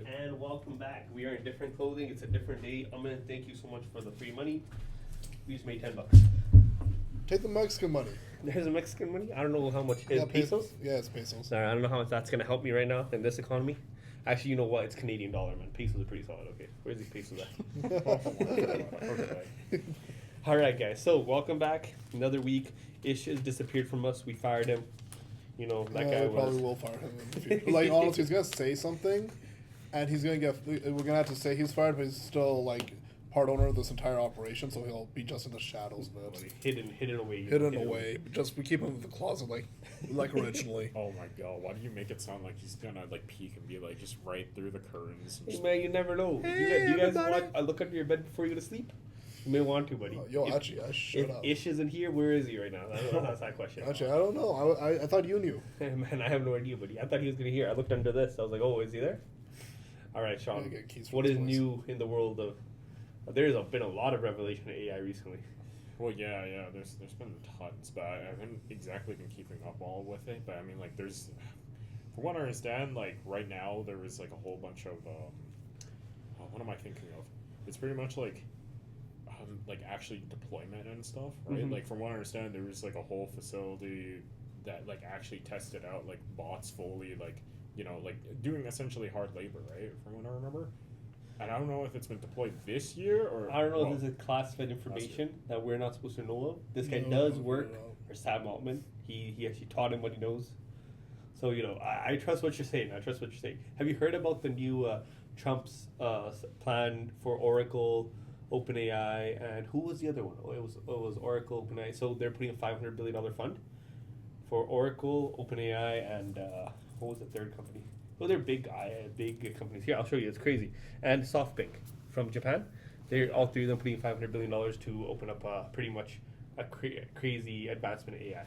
And welcome back. We are in different clothing. It's a different day. I'm gonna thank you so much for the free money. We just made $10. Take the Mexican money. There's a Mexican money. I don't know how much Yeah, pesos. Yeah, it's pesos. Sorry, I don't know how much that's gonna help me right now in this economy. Actually, you know what? It's Canadian dollar, man. Pesos are pretty solid. Okay, where's these pesos at? Okay. All right, guys. So welcome back. Another week. Ish has disappeared from us. We fired him. You know that guy was. Probably will fire him in the future. Like honestly, he's gonna say something, and he's gonna get. We're gonna have to say he's fired, but he's still like part owner of this entire operation, so he'll be just in the shadows of it. Hidden away. Hidden away. Just we keep him in the closet like originally. Oh my god! Why do you make it sound like he's gonna like peek and be like just right through the curtains? Hey, man, you never know. Hey, you guys want? I look under your bed before you go to sleep. You may want to, buddy. Actually, I shut up. Ish isn't here, where is he right now? That's that question. Actually, I don't know. I thought you knew. Man, I have no idea, buddy. I thought he was gonna hear. I looked under this. I was like, oh, is he there? All right, Sean. What is new in the world of? There's been a lot of revelation in AI recently. Well, yeah. There's been tons, but I haven't exactly been keeping up all with it. But I mean, like, there's, from what I understand, like right now there is like a whole bunch of, what am I thinking of? It's pretty much like actually deployment and stuff, right? Mm-hmm. Like from what I understand, there was like a whole facility that like actually tested out like bots fully, like like doing essentially hard labor, right? From what I remember. And I don't know if it's been deployed this year or... I don't know if this is classified information that we're not supposed to know of. This guy does work for Sam Altman. He actually taught him what he knows. So, I trust what you're saying. Have you heard about the new Trump's plan for Oracle, OpenAI, and who was the other one? Oh, it was Oracle, OpenAI. So they're putting a $500 billion fund for Oracle, OpenAI, and what was the third company? Well, they're big companies. Here, I'll show you. It's crazy. And SoftBank from Japan. They're all three of them putting $500 billion to open up pretty much a crazy advancement in AI.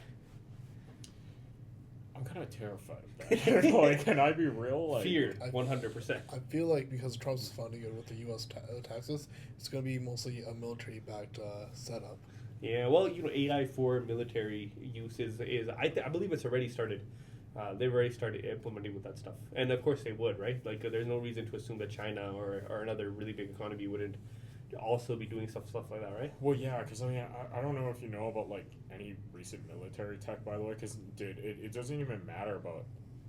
I'm kind of terrified of that. Like, can I be real? Like, Fear, 100%. I feel like because Trump's funding it with the U.S. taxes, it's going to be mostly a military-backed setup. Yeah, well, AI for military use is I believe it's already started. They've already started implementing with that stuff. And of course they would, right? Like there's no reason to assume that China or another really big economy wouldn't also be doing stuff like that, right? Well, yeah, because I mean, I don't know if you know about like any recent military tech, by the way, because dude, it doesn't even matter about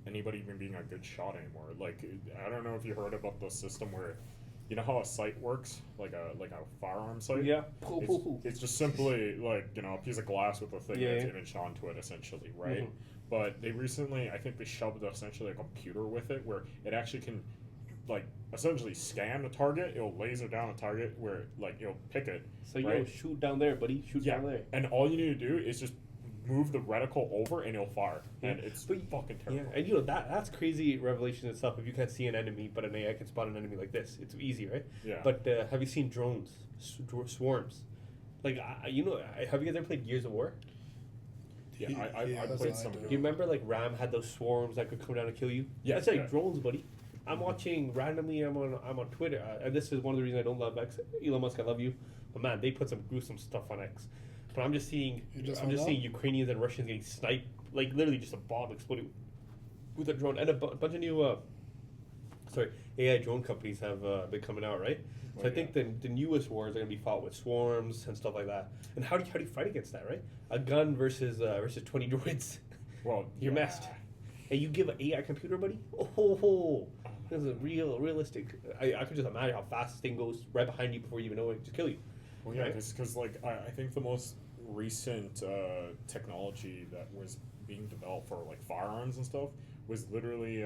anybody even being a good shot anymore. Like, I don't know if you heard about the system where, you know how a sight works, like a firearm sight. Yeah. It's just simply like a piece of glass with a thing that's imaged onto it, essentially, right? Mm-hmm. But they recently, I think they shoved essentially a computer with it where it actually can, like, essentially scan the target. It'll laser down a target where, like, it'll pick it. So right? Shoot down there, buddy. Shoot down there. And all you need to do is just move the reticle over and it'll fire. Yeah. And it's fucking terrible. Yeah. And that's crazy revelation itself. If you can't see an enemy, but an AI can spot an enemy like this, it's easy, right? Yeah. But have you seen drones, swarms? Like, have you guys ever played Gears of War? Yeah, I played some. Do you remember like Ram had those swarms that could come down and kill you? Yeah, that's like drones, buddy. I'm watching randomly. I'm on Twitter, and this is one of the reasons I don't love X. Elon Musk, I love you, but man, they put some gruesome stuff on X. But I'm just seeing seeing Ukrainians and Russians getting sniped, like literally just a bomb exploding with a drone, and a bunch of new AI drone companies have been coming out, right? So I think the newest wars are going to be fought with swarms and stuff like that. And how do you fight against that, right? A gun versus 20 droids. Well, you're messed. And you give an AI computer, buddy? Oh, this is realistic. I could just imagine how fast this thing goes right behind you before you even know it, just kill you. Well, yeah, because like I think the most recent technology that was being developed for like firearms and stuff was literally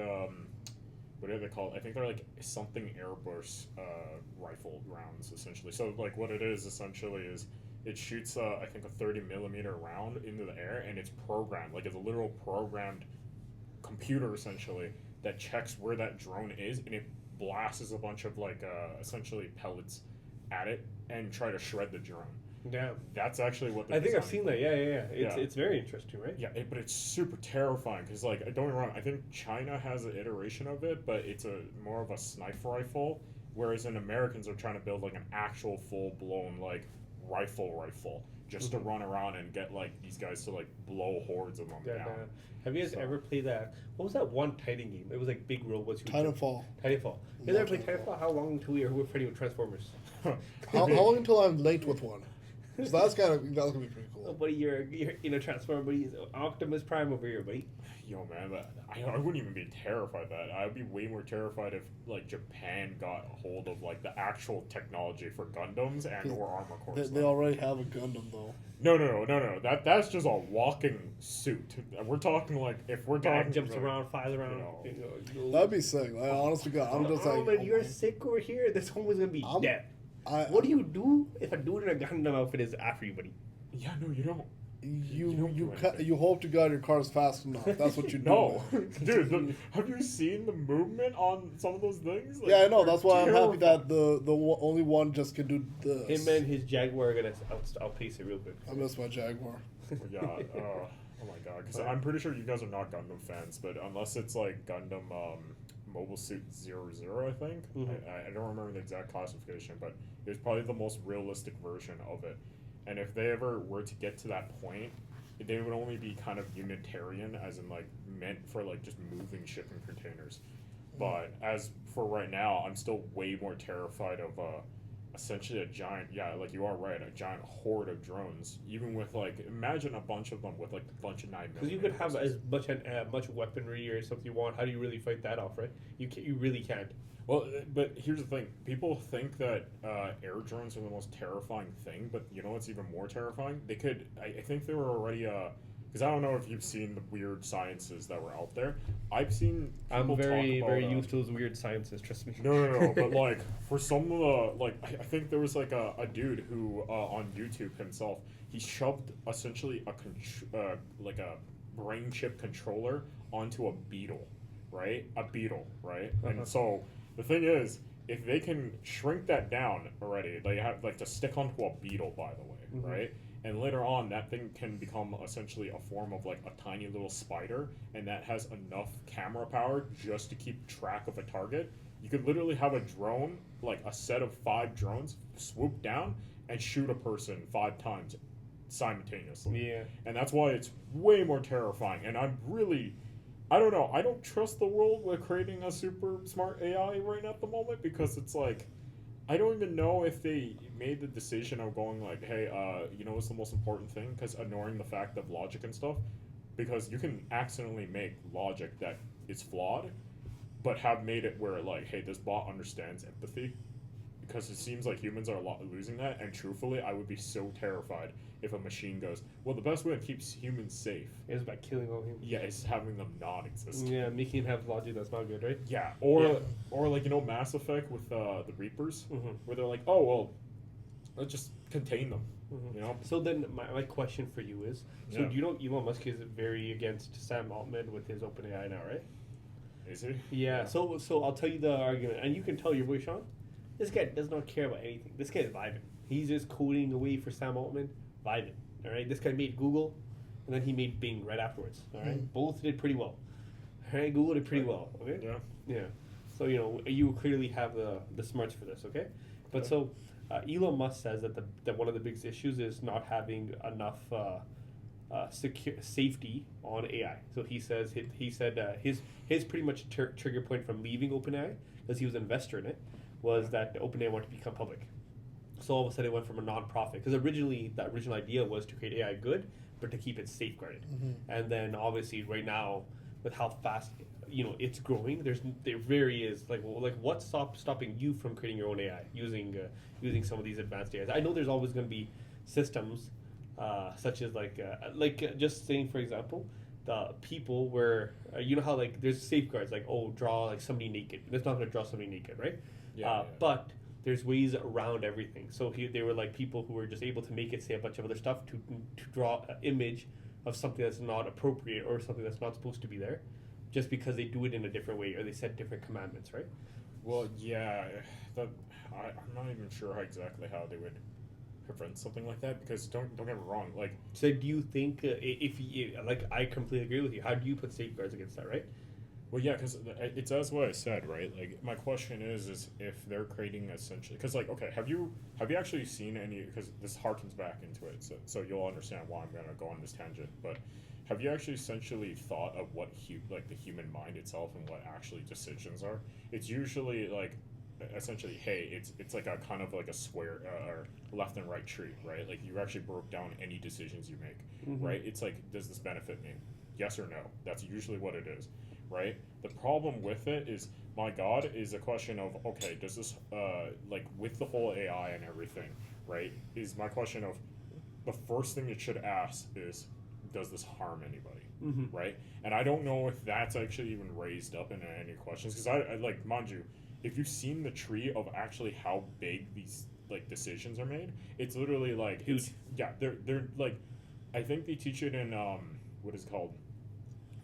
what do they call it? I think they're like something airburst rifle rounds essentially. So like what it is essentially is it shoots I think a 30 millimeter round into the air and it's programmed, like it's a literal programmed computer essentially that checks where that drone is and it blasts a bunch of like essentially pellets at it and try to shred the drone. Yeah, that's actually what I think I've seen that. Yeah. It's very interesting, right? Yeah, but it's super terrifying because, like, don't get me wrong. I think China has an iteration of it, but it's more of a sniper rifle, whereas in Americans are trying to build like an actual full blown like rifle, just to run around and get like these guys to like blow hordes of them down. Have you guys ever played that? What was that one Titan game? It was like big robots. Titanfall. Titanfall. You ever played Titanfall? How long until we were fighting with Transformers? How long until I'm linked with one? So that's gonna be pretty cool. Oh, buddy, you're in a Transformer, buddy. Optimus Prime over here, buddy. Yo, man, but I wouldn't even be terrified of that. I would be way more terrified if like Japan got a hold of like the actual technology for Gundams and or armor corps. They already have a Gundam though. No. That's just a walking suit. We're talking like if we're talking jumps like, around, flies around. That'd be sick. Like, honest to God, I'm just like, man, you're sick over here. This homeless gonna be dead. What do you do if a dude in a Gundam outfit is after you, buddy? Yeah, no, you don't. You hope to God your car's fast enough. That's what you do. No, dude, have you seen the movement on some of those things? Like, yeah, I know. That's why I'm happy that the only one just can do this. Him and his Jaguar are gonna outpace it real quick. I miss my Jaguar. Yeah. Oh my God. Because I'm pretty sure you guys are not Gundam fans, but unless it's like Gundam Mobile Suit 00, I think. I don't remember the exact classification, but it was probably the most realistic version of it. And if they ever were to get to that point, they would only be kind of Unitarian, as in like meant for like just moving shipping containers. But as for right now, I'm still way more terrified of essentially a giant, like you are right, a giant horde of drones. Even with like, imagine a bunch of them with like a bunch of 9mm. Because you could have as much weaponry or something you want. How do you really fight that off, right? You really can't. Well, but here's the thing. People think that air drones are the most terrifying thing, but you know what's even more terrifying? They could, I think they were already, because I don't know if you've seen the weird sciences that were out there. I've seen people I'm very, talk about, very used to those weird sciences, trust me. No, but like, for some of the, like, I think there was like a dude who, on YouTube himself, he shoved essentially like a brain chip controller onto a beetle, right? And so, the thing is, if they can shrink that down already, they have like to stick onto a beetle, by the way, right? And later on, that thing can become essentially a form of like a tiny little spider, and that has enough camera power just to keep track of a target. You could literally have a drone, like a set of 5 drones, swoop down and shoot a person 5 times simultaneously. Yeah. And that's why it's way more terrifying. And I don't know. I don't trust the world with creating a super smart AI right now at the moment, because it's like, I don't even know if they made the decision of going like, hey, you know what's the most important thing? Because ignoring the fact of logic and stuff, because you can accidentally make logic that is flawed, but have made it where like, hey, this bot understands empathy. Because it seems like humans are losing that, and truthfully, I would be so terrified if a machine goes, well, the best way to keep humans safe is by killing all humans. Yeah, it's having them non-exist. Yeah, making them have logic that's not good, right? Yeah, or like, you know, Mass Effect with the Reapers, where they're like, oh, well, let's just contain them, you know? So then my question for you is, do you know Elon Musk is very against Sam Altman with his OpenAI now, right? Is he? Yeah, so I'll tell you the argument, and you can tell your boy Sean. This guy does not care about anything. This guy is vibing. He's just coding away for Sam Altman, vibing. All right, this guy made Google, and then he made Bing right afterwards. All right, both did pretty well. All right, Google did pretty well. Okay. Yeah. So you clearly have the smarts for this. Okay, but so Elon Musk says that one of the biggest issues is not having enough safety on AI. So he said his pretty much trigger point from leaving OpenAI, because he was an investor in it, was that OpenAI wanted to become public. So all of a sudden it went from a non-profit, because originally the original idea was to create AI good, but to keep it safeguarded. And then obviously right now, with how fast it's growing, there very is like what's stopping you from creating your own AI using some of these advanced AIs? I know there's always going to be systems such as like just saying, for example, the people where you know how like there's safeguards like, oh, draw like somebody naked. It's not going to draw somebody naked, right? But there's ways around everything. So they were like people who were just able to make it say a bunch of other stuff to draw an image of something that's not appropriate or something that's not supposed to be there, just because they do it in a different way or they set different commandments, right? Well, yeah, I'm not even sure exactly how they would prevent something like that, because don't get me wrong, like. So do you think if you, like, I completely agree with you. How do you put safeguards against that, right? Well, yeah, because it's as what I said, right? Like, my question is if they're creating essentially, because like, okay, have you actually seen any? Because this harkens back into it, so you'll understand why I'm gonna go on this tangent. But have you actually essentially thought of what like the human mind itself and what actually decisions are? It's usually like, essentially, hey, it's like a kind of like a square or left and right tree, right? Like you actually broke down any decisions you make, right? It's like, does this benefit me? Yes or no? That's usually what it is, right? The problem with it is, my God, is a question of, okay, does this, like with the whole AI and everything, right? Is my question of, the first thing it should ask is, does this harm anybody, right? And I don't know if that's actually even raised up in any questions, because I like, mind you, if you've seen the tree of actually how big these like decisions are made, it's literally like Huge. Yeah, they're like, I think they teach it in what is it called,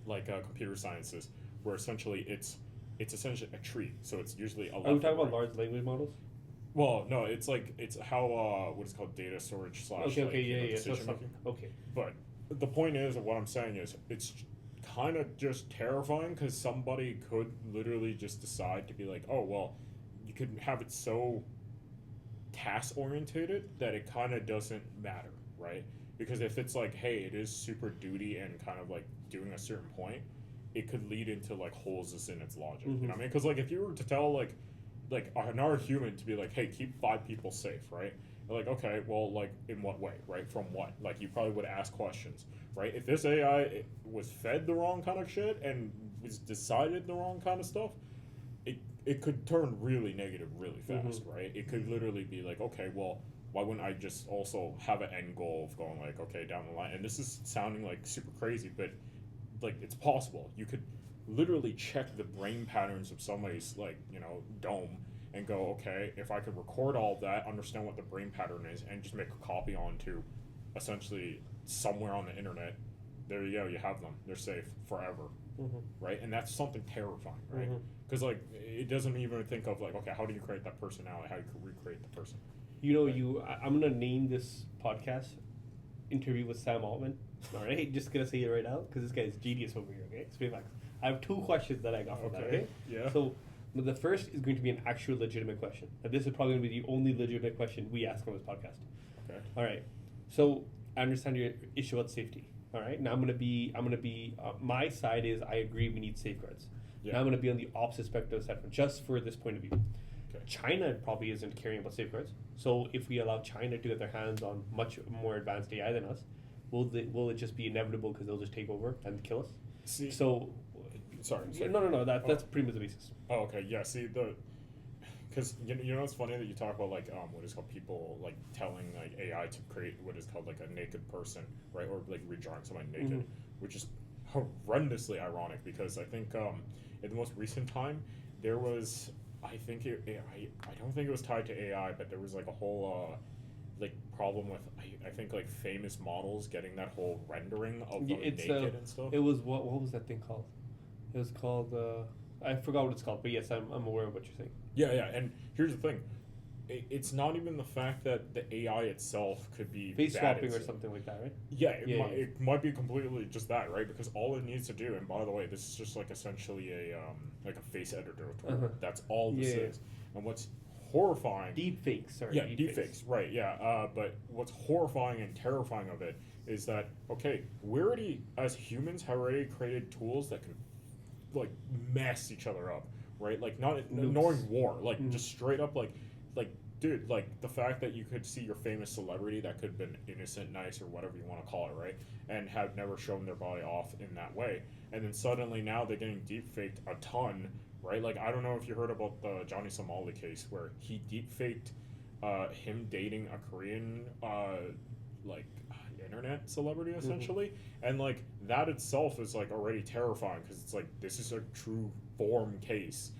like computer sciences, where essentially it's essentially a tree. So it's usually a. Are we talking about large language models? Well, no, it's like it's how what is called data storage slash Okay, like, yeah. So decision making. okay. But the point is, what I'm saying is, it's kind of just terrifying because somebody could literally just decide to be like, oh well, you could have it so task orientated that it kind of doesn't matter, right? Because if it's like, hey, it is super duty and kind of like doing a certain point, it could lead into like holes in its logic. You know what I mean? Because like if you were to tell like another human to be like, hey, keep 5 people safe, right? They're like, okay, well, like in what way, right? From what? Like you probably would ask questions, right? If this AI was fed the wrong kind of shit and was decided the wrong kind of stuff, it could turn really negative really fast, right? It could literally be like, okay, well, why wouldn't I just also have an end goal of going like, okay, down the line? And this is sounding like super crazy, but like it's possible. You could literally check the brain patterns of somebody's like, dome and go, okay, if I could record all of that, understand what the brain pattern is, and just make a copy onto essentially somewhere on the internet, there you go, you have them. They're safe forever, right? And that's something terrifying, right? Because like it doesn't even think of like, okay, how do you create that personality? How do you recreate the person? I'm gonna name this podcast "Interview with Sam Altman." All right, just gonna say it right now because this guy's genius over here. Okay, so relax. I have 2 questions that I got from that. Okay, yeah. So the first is going to be an actual legitimate question. And this is probably going to be the only legitimate question we ask on this podcast. Okay. All right. So I understand your issue about safety. All right. Now I'm gonna be my side is I agree we need safeguards. Yeah. Now I'm gonna be on the opposite spectrum just for this point of view. Okay. China probably isn't caring about safeguards. So if we allow China to get their hands on much more advanced AI than us, will it just be inevitable because they'll just take over and kill us? See. So. Sorry. No. That's pretty much the basis. Oh, okay. Yeah. See because you know it's funny that you talk about like what is called people like telling like AI to create what is called like a naked person, right, or like redrawing somebody naked, which is horrendously ironic because I think in the most recent time there was I don't think it was tied to AI, but there was like a whole like problem with I think like famous models getting that whole rendering of them naked and stuff. It was what was that thing called? It was called I forgot what it's called, but yes, I'm aware of what you're saying. Yeah, and here's the thing. It's not even the fact that the AI itself could be face swapping or something like that, right? Yeah, it might be completely just that, right? Because all it needs to do, and by the way, this is just like essentially a like a face editor tool. That's all this is. And what's horrifying... Deepfakes, sorry. Yeah, deepfakes, right, yeah. But what's horrifying and terrifying of it is that, okay, we already, as humans, have already created tools that can, like, mess each other up, right? Like, not ignoring war, like, just straight up, like, dude, like, the fact that you could see your famous celebrity that could have been innocent, nice, or whatever you want to call it, right? And have never shown their body off in that way. And then suddenly now they're getting deepfaked a ton, right? Like, I don't know if you heard about the Johnny Somali case where he deepfaked him dating a Korean, like, internet celebrity, essentially. And, like, that itself is, like, already terrifying because it's, like, this is a true form case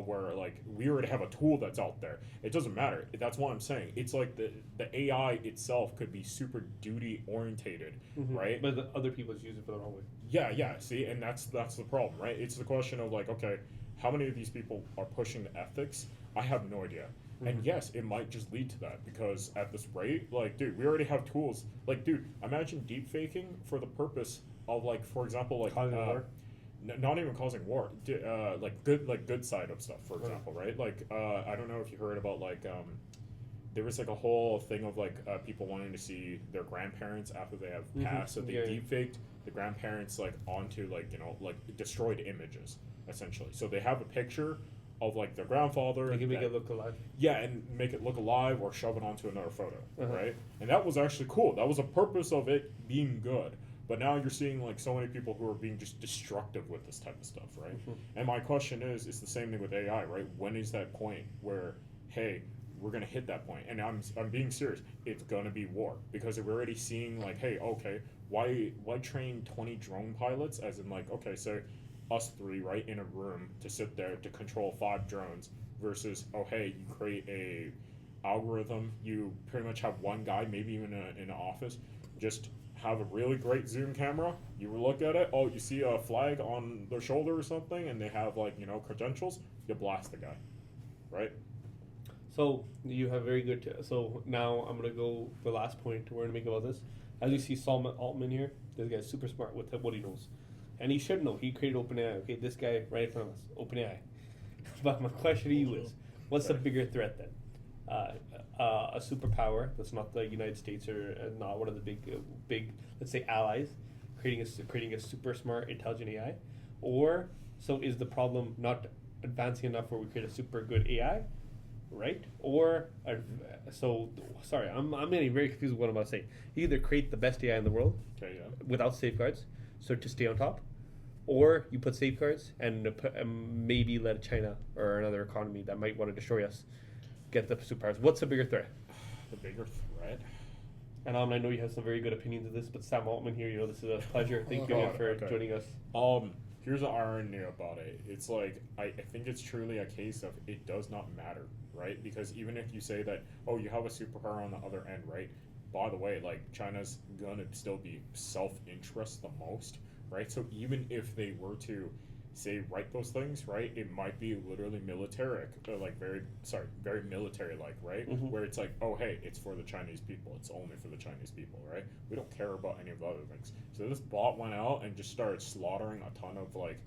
where, like, we already have a tool that's out there. It doesn't matter. That's what I'm saying. It's like the AI itself could be super duty orientated, right? But the other people just use it for the wrong way. Yeah. See, and that's the problem, right? It's the question of like, okay, how many of these people are pushing the ethics? I have no idea. And yes, it might just lead to that because at this rate, like, dude, we already have tools. Like, dude, imagine deep faking for the purpose of, like, for example, like, not even causing war, like good side of stuff, for example, right? Like I don't know if you heard about there was like a whole thing of like people wanting to see their grandparents after they have passed, so they deepfaked the grandparents like onto like like destroyed images essentially. So they have a picture of like their grandfather. They can make it look alive. Yeah, and make it look alive or shove it onto another photo, right? And that was actually cool. That was the purpose of it being good. But now you're seeing like so many people who are being just destructive with this type of stuff, right? And my question is, it's the same thing with AI, right? When is that point where, hey, we're gonna hit that point? And I'm being serious. It's gonna be war, because we're already seeing like, hey, okay, why train 20 drone pilots? As in like, okay, so us three, right, in a room to sit there to control 5 drones versus, oh, hey, you create a algorithm. You pretty much have one guy, maybe even in an office, just have a really great zoom camera. You look at it, oh, you see a flag on their shoulder or something, and they have like credentials. You blast the guy, right? So you have very good. So now I'm gonna go the last point we're gonna make about this. As you see, Solomon Altman here. This guy's super smart with what he knows, and he should know. He created OpenAI. Okay, this guy right in front of us, OpenAI. But my question to you is, what's the bigger threat then? A superpower that's not the United States or not one of the big, let's say, allies, creating a super smart, intelligent AI, or so is the problem not advancing enough where we create a super good AI, right? Or so sorry, I'm getting very confused with what I'm about to say. You either create the best AI in the world, without safeguards, so to stay on top, or you put safeguards and maybe let China or another economy that might want to destroy us get the superpowers. What's the bigger threat? The bigger threat? And I know you have some very good opinions of this, but Sam Altman here, this is a pleasure. Thank you for joining us. Here's the irony about it. It's like, I think it's truly a case of it does not matter, right? Because even if you say that, oh, you have a superpower on the other end, right? By the way, like, China's gonna still be self-interest the most, right? So even if they were to say write those things, right, it might be literally military, like very military-like, right? Where it's like, oh, hey, it's for the Chinese people. It's only for the Chinese people, right? We don't care about any of the other things. So this bot went out and just started slaughtering a ton of like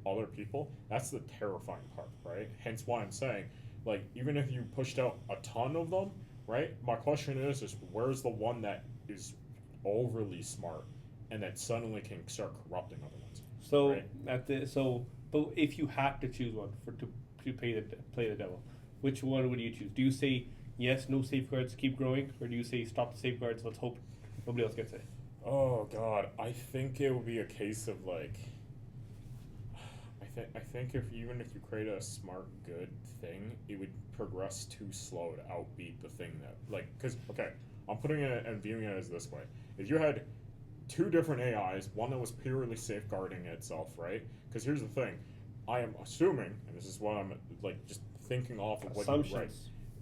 other people. That's the terrifying part, right? Hence why I'm saying, like, even if you pushed out a ton of them, right? My question is where's the one that is overly smart and that suddenly can start corrupting other ones? So right? But if you had to choose one to play the devil, which one would you choose? Do you say yes, no safeguards, keep growing, or do you say stop the safeguards, let's hope nobody else gets it? Oh God, I think it would be a case of like, I think even if you create a smart good thing, it would progress too slow to outbeat the thing that like, because okay, I'm putting it and viewing it as this way: if you had 2 different AIs, one that was purely safeguarding itself, right? Because here's the thing, I am assuming, and this is what I'm like just thinking off of what you write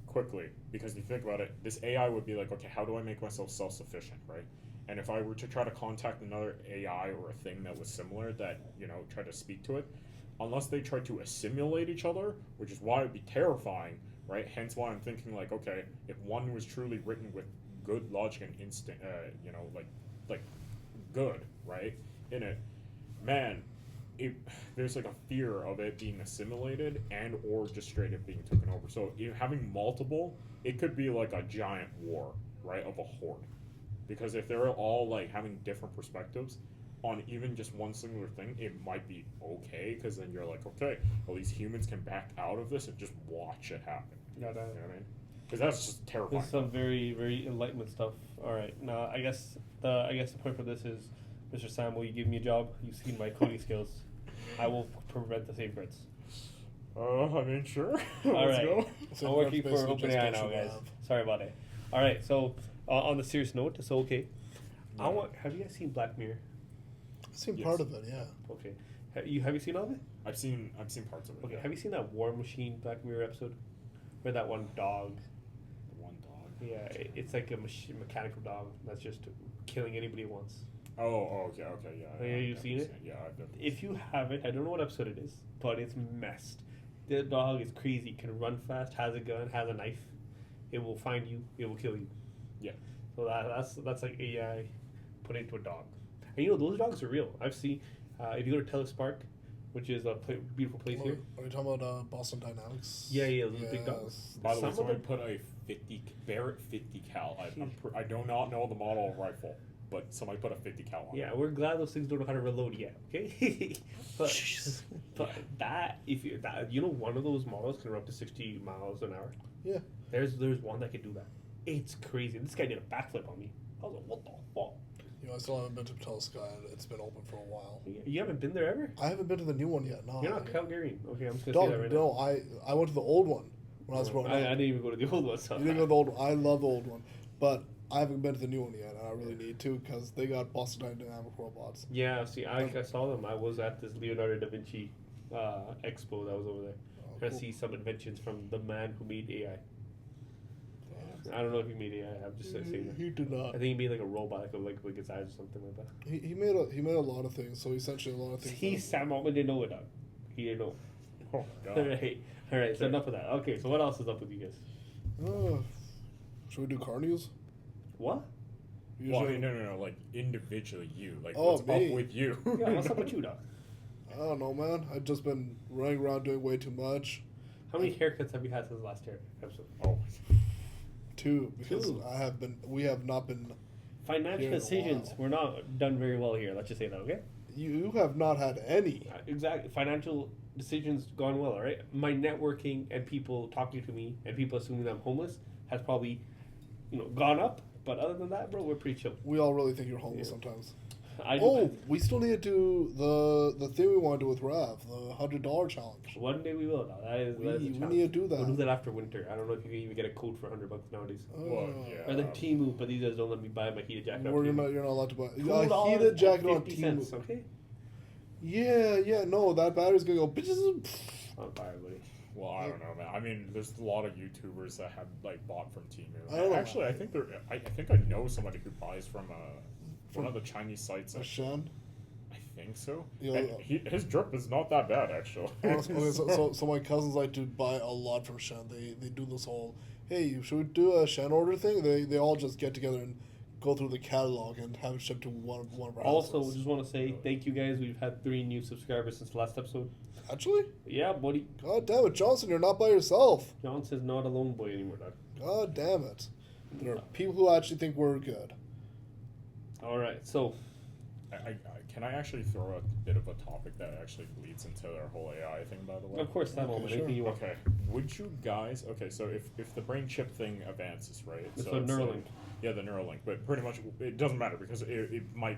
quickly, because if you think about it, this AI would be like, okay, how do I make myself self-sufficient, right? And if I were to try to contact another AI or a thing that was similar that, try to speak to it, unless they try to assimilate each other, which is why it would be terrifying, right? Hence why I'm thinking like, okay, if one was truly written with good logic and instinct, like good, right, in it, man, there's like a fear of it being assimilated and or just straight up being taken over. So having multiple, it could be like a giant war, right, of a horde. Because if they're all like having different perspectives on even just one singular thing, it might be okay, because then you're like, okay, well, these humans can back out of this and just watch it happen. Yeah, you know what I mean? Because that's just terrifying. This is some very, very enlightenment stuff. All right, now I guess the point for this is, Mr. Sam, will you give me a job? You've seen my coding skills. I will prevent the safeguards. I mean, sure. All right. Go. I'm working for OpenAI now, guys. Sorry about it. All right, so on the serious note, so okay. Yeah. Have you guys seen Black Mirror? I've seen part of it, yeah. Okay. Have you seen all of it? I've seen parts of it. Okay. Yeah. Have you seen that War Machine Black Mirror episode? Where that one dog. The one dog. Yeah, it's like a mechanical dog that's just killing anybody it wants. Oh, okay, yeah. Oh, yeah, you've seen it? Yeah, I've definitely. If you haven't, I don't know what episode it is, but it's messed. The dog is crazy, can run fast, has a gun, has a knife. It will find you, it will kill you. Yeah. So that's like AI put into a dog. And those dogs are real. I've seen, if you go to Telespark, which is a beautiful place here. Are you talking about Boston Dynamics? Yeah, those big dogs. Yes. By the way, Some of somebody them- put a Barrett 50 cal. I do not know the model of rifle, but somebody put a 50 cal on. Yeah, we're glad those things don't know how to reload yet. Okay, but that one of those models can run up to 60 miles an hour. Yeah. There's one that can do that. It's crazy. This guy did a backflip on me. I was like, what the fuck? I still haven't been to Petoskey, and it's been open for a while. You haven't been there ever? I haven't been to the new one yet. No. You're not Calgarian. Okay, I'm just gonna say Dog, that right no, I went to the old one when I was growing now. I up. didn't even go to the old one. So You didn't go to the old one. I love the old one, but I haven't been to the new one yet, and I really need to because they got Boston Dynamic robots. Yeah, see, I saw them. I was at this Leonardo da Vinci expo that was over there. Trying to Cool. see some inventions from the man who made AI. I don't know if he made AI. I'm just saying that. He did not. I think he made like a robot that could like lick its eyes or something like that. He made a lot of things. So essentially, a lot of things. He Sam Altman didn't know it, dog. He didn't know. Oh my god. All right. So enough of that. Okay, so what else is up with you guys? Should we do car news? What? Well, I mean, no, like individually, you like Oh, what's me. up with you? Yeah, what's up with you, dog? I don't know, man. I've just been running around doing way too much. How many haircuts have you had since the last episode? Oh, Two, because Two. we have not been. Financial Here in a decisions while. were not done very well here. Let's just say that, okay? You have not had any. Exactly. Financial decisions gone well, all right? My networking and people talking to me and people assuming I'm homeless has probably, gone up. But other than that, bro, we're pretty chill. We all really think you're homeless Yeah. sometimes. I Oh, do. we still need to do the thing we want to do with Rav, the $100 challenge. One day we will. Though. That is a We challenge. need to do that. We'll do that after winter. I don't know if you can even get a code for $100 nowadays. well, yeah. Or the Temu, but these guys don't let me buy my heated jacket. You're not allowed to buy $2 a heated jacket on 50 cents, Temu. okay? Yeah, no, that battery's gonna go. On fire, buddy. Well, I don't know, man. I mean, there's a lot of YouTubers that have like bought from Temu. I don't know. Actually, I think I think I know somebody who buys from one of the Chinese sites. A Shen. I think so. Yeah. And his drip is not that bad, actually. Honestly, okay, so my cousins like to buy a lot from Shen. They do this whole, hey, should we do a Shen order thing? They all just get together and go through the catalog and have it shipped to one of our Also, houses. just want to say thank you guys. We've had 3 new subscribers since the last episode. Actually, Yeah, buddy. god damn it, Johnson, you're not by yourself. Johnson's not a lone boy anymore, dog. God damn it. There are people who actually think we're good. All right, so Can I actually throw a bit of a topic that actually leads into our whole AI thing, by the way? of course, that Okay, moment. sure. Anything you want. Okay, would you guys? Okay, so if the brain chip thing advances, right? It's so a it's Neuralink. like- yeah, the Neuralink, but pretty much it doesn't matter because it might.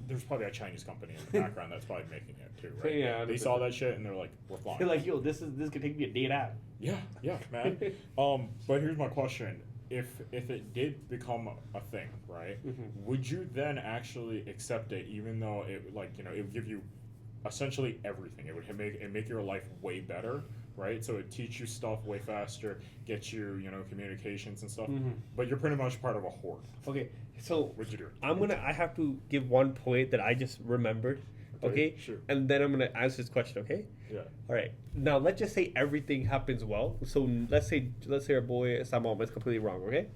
There's probably a Chinese company in the background that's probably making it too, right? Yeah, they saw that shit and they're like, we're flying. You're like, yo, this could take me a day and a half. Yeah, man. But here's my question: if it did become a thing, right? Mhm. Would you then actually accept it, even though it it would give you essentially everything? It would make your life way better, right? So it teach you stuff way faster, get you communications and stuff. Mhm. But you're pretty much part of a horde. Okay, so What'd you do? I have to give one point that I just remembered. Okay, Sure. and then I'm gonna answer this question. Okay. Yeah. All right. Now let's just say everything happens well. So let's say our boy Sam Altman is completely wrong. Okay.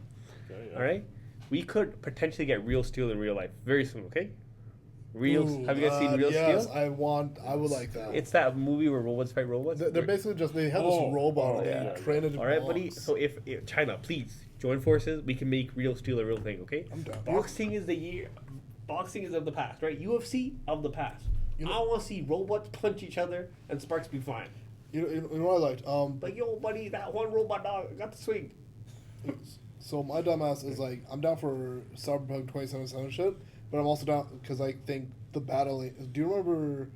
Okay. Yeah. All right. We could potentially get real steel in real life very soon. Okay. Real. Ooh, Have you guys seen Real yes, Steel? I would like that. It's that movie where robots fight robots. They're basically just, they have this Oh, robot and yeah. they train it in All right, bombs. buddy. So if China, please join forces. We can make real steel a real thing. Okay. I'm down. Boxing is the year. Boxing is of the past, right? UFC of the past. You know- I want to see robots punch each other and sparks be flying. You know what I liked? Like, yo, buddy, that one robot dog got the swing. So my dumbass is like, I'm down for Cyberpunk 2077 shit, but I'm also down because I think the Battle. Do you remember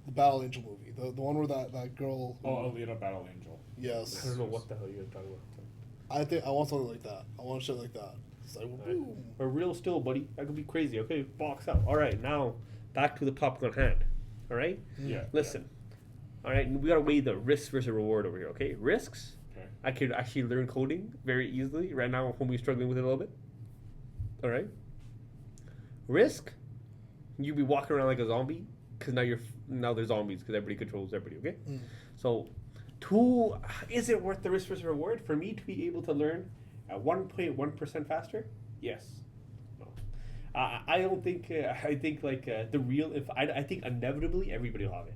the Battle Angel movie? The one where that girl. Oh, Alita Battle Angel. Yes. I don't know what the hell you're talking about. I think I want something like that. I want shit like that. It's like, boom. But real still, buddy, that could be crazy. Okay, box out. All right, now back to the topic on hand. All right, Yeah. listen. All right, we gotta weigh the risk versus reward over here. Okay, risks. Okay. I could actually learn coding very easily. Right now, I'm struggling with it a little bit. All right. Risk. You be walking around like a zombie because now there's zombies because everybody controls everybody. Okay. Mm. So, is it worth the risk versus reward for me to be able to learn at 1.1% faster? Yes. No. I don't think. I think like the real. I think inevitably everybody will have it.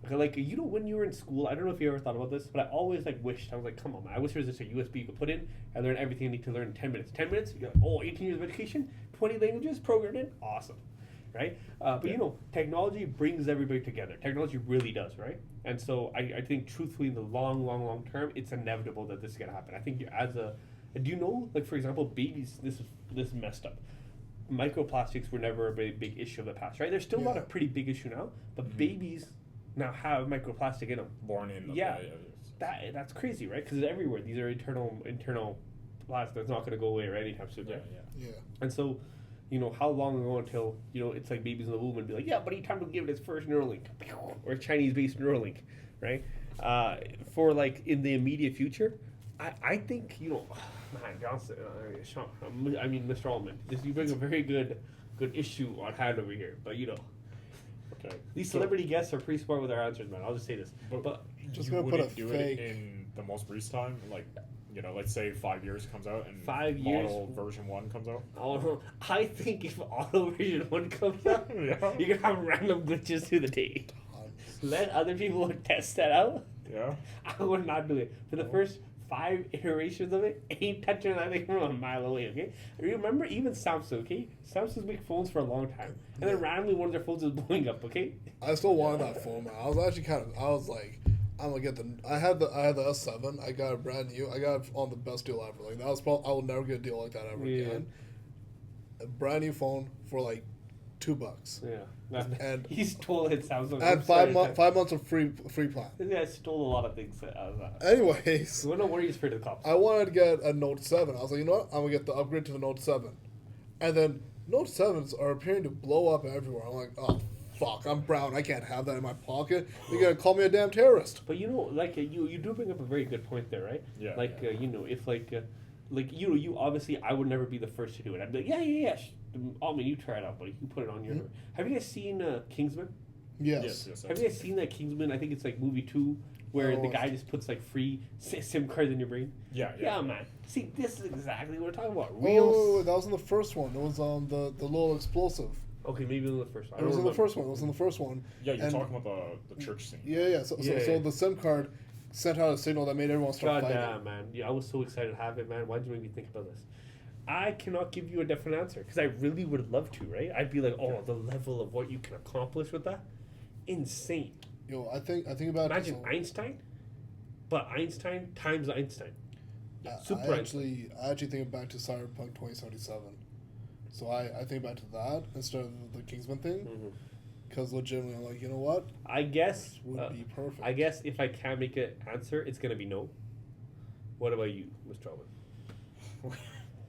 Like, you know, when you were in school, I don't know if you ever thought about this, but I always like wished, I was like, come on, man, I wish there was just a USB you could put in and learn everything you need to learn in 10 minutes. 10 minutes, you're like, oh, 18 years of education, 20 languages programmed in, awesome, right? But you know, technology brings everybody together. Technology really does, right? And so I think truthfully in the long term, it's inevitable that this is going to happen. I think do you know, like, for example, babies, this is messed up. Microplastics were never a big issue of the past, right? There's still not a pretty big issue now, but babies now have microplastic in them. Born in them. Yeah. That's crazy, right? Because it's everywhere. These are internal plastic that's not going to go away right anytime soon, right? Yeah. And so, you know, how long ago until, you know, it's like babies in the womb and be like, yeah, but time to give it its first Neuralink or Chinese-based Neuralink, right? For like in the immediate future, I think, you know, man, Johnson, I mean, Mr. Altman, you bring a very good issue on hand over here, but you know. Okay. These celebrity guests are pretty smart with their answers, man. I'll just say this. But just you gonna put a wouldn't do fake. it in the most recent time, like, you know, let's say 5 years comes out and 5 years? model version 1 comes out. I think if auto version 1 comes out, Yeah. you're gonna have random glitches through the day. Let other people test that out. Yeah. I would not do it. For the first 5 iterations of it, ain't touching that thing from a mile away, okay? Remember, even Samsung, okay? Samsung's make phones for a long time. And then randomly one of their phones is blowing up, okay? I still wanted that phone, man. I was actually I was like, I'm gonna get I had the S7. I got it brand new. I got it on the best deal ever. Like, that was I will never get a deal like that ever again. A brand new phone for like $2. Yeah. And he stole it, Samsung. I had 5 months of free plan. This guy stole a lot of things out of that. Anyways, You wanna know what he's afraid of the cops? I wanted to get a Note 7. I was like, you know what? I'm gonna get the upgrade to the Note 7. And then Note 7s are appearing to blow up everywhere. I'm like, oh fuck, I'm brown. I can't have that in my pocket. You're gonna call me a damn terrorist. But you know, like you do bring up a very good point there, right? Yeah. Like you know, if like you know, you obviously, I would never be the first to do it. I'd be like, yeah. Altman, you try it out, buddy. You put it on your. Have you guys seen Kingsman? Yes. Have you guys seen that Kingsman? I think it's like movie 2, where the guy just puts like free SIM cards in your brain. Yeah, man. See, this is exactly what we're talking about. Oh, that was in the first one. It was the little explosive. Okay, maybe in the first one. It was in the first one. It was in the first one. Yeah, you're talking about the church scene. Yeah. So the SIM card sent out a signal that made everyone start fighting. God damn, man. Yeah, I was so excited to have it, man. Why'd you make me think about this? I cannot give you a definite answer because I really would love to, right? I'd be like, oh, the level of what you can accomplish with that, insane. Yo, I think about Imagine Einstein, but Einstein times Einstein. I actually think back to Cyberpunk 2077. So I think back to that instead of the Kingsman thing. Because legitimately, I'm like, you know what? I guess would be perfect. I guess if I can't make an answer, it's gonna be no. What about you, Mr. Altman?